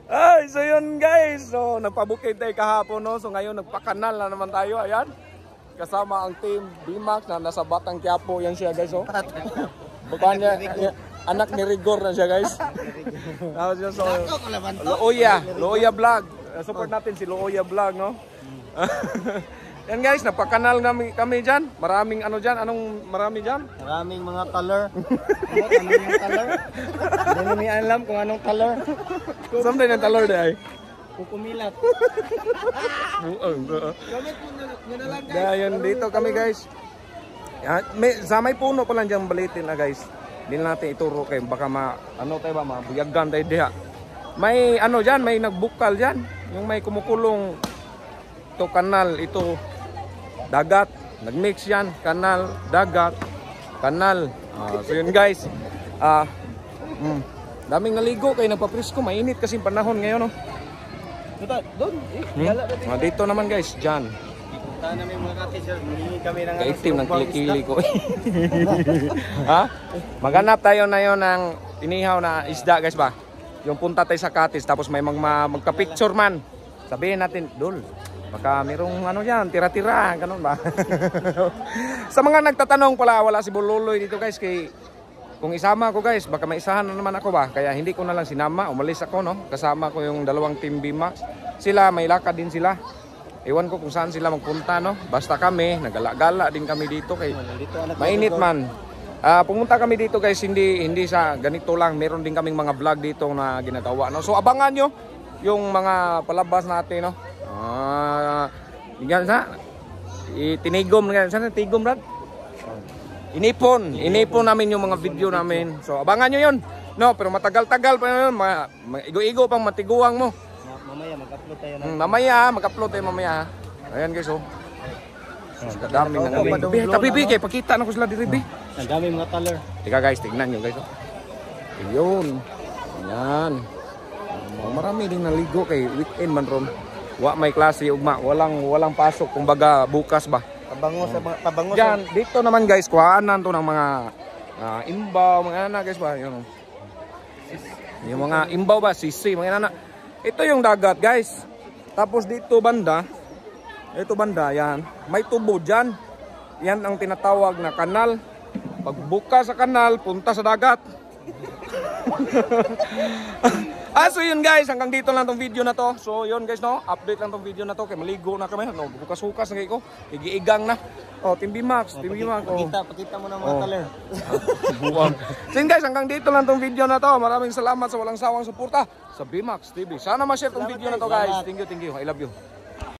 Ay, so yun guys. So nagpabukid tayo kahapon, no. So ngayon nagpakanal na naman tayo. Ayan. Kasama ang team BMAX na nasa Batang Quiapo. Yan siya guys, oh. Baka niya, anak ni Rigor na siya guys. So, Looya Vlog. Support natin si Looya Vlog, no. Yan guys, napakanal kami dyan. Maraming ano dyan. Anong marami dyan? Maraming mga color. Ano yung color? Hindi mo alam kung anong color. Something ng color dahil. Kukumilat. Comment mo na lang guys. Yan, dito kami guys. Sa may puno pa lang dyan balitin na guys. Hindi natin ituro kayo. Baka ano tayo ba, mabuyagan tayo diha. May ano dyan, may nagbukal dyan. Yung may kumukulong ito kanal, ito dagat, nagmix yan, kanal, dagat, kanal. So yun guys, daming naligo kayo, nagpapresko, mainit kasi panahon ngayon, no? Doon, Dito naman guys, dyan. Punta namin mga ka-teacher, hindi kami ng kaitim ng kilikili ko. Ha? Maghanap tayo na yun ng inihaw na isda guys ba? Yung punta tayo sa Katis, tapos may magka-picture man. Sabihin natin, Dol, baka mayroong ano yan, tira-tira, ganun ba? Sa mga nagtatanong pala, wala si Bululoy dito guys. Kung isama ko guys, baka maisahan na naman ako ba? Kaya hindi ko na lang sinama, umalis ako, no? Kasama ko yung dalawang team BMAX. Sila, may lakad din sila. Ewan ko kung saan sila magpunta, no? Basta kami, nagala-gala din kami dito kay mainit man. Pumunta kami dito guys, hindi sa ganito lang. Meron din kaming mga vlog dito na ginagawa, no? So abangan nyo yung mga palabas natin, no? Yan sa tinigom nga sana tigom rad. Inipon namin yung mga video namin. So abangan nyo yun. No, pero matagal-tagal pa yun. Igo-igo pang matiguang mo. Mamaya mag-upload tayo na. Mag-upload tayo mamaya. Ayan guys, oh. Dami na namin. Tapi kay pakita na ko sila diri, Ang dami mga color. Tika guys, tignan nyo guys, oh. Ayun. Ayan. Marami ding naligo kay weekend man ron. Wa may klase ugma, walang pasok kumbaga bukas ba. Pabango Diyan, dito naman guys, kuhaanan to ng mga imbaw, mga anak guys ba, yun. Yung mga imbaw ba, sisi, mga anak. Ito yung dagat guys. Tapos dito banda, yan, may tubo diyan. Yan ang tinatawag na kanal. Pagbuka sa kanal, punta sa dagat. So yun guys, hanggang dito lang tong video na to. So yun guys, no, update lang tong video na to. Kay maligo na kami, no, bukas-bukas na kayo ko. Igiigang na. Team BMAX, Team BMAX. Pakita mo na mga color. Buwang. So yun guys, hanggang dito lang tong video na to. Maraming salamat sa walang sawang suporta sa BMAX TV. Sana ma-share tong video na to guys. Thank you. I love you.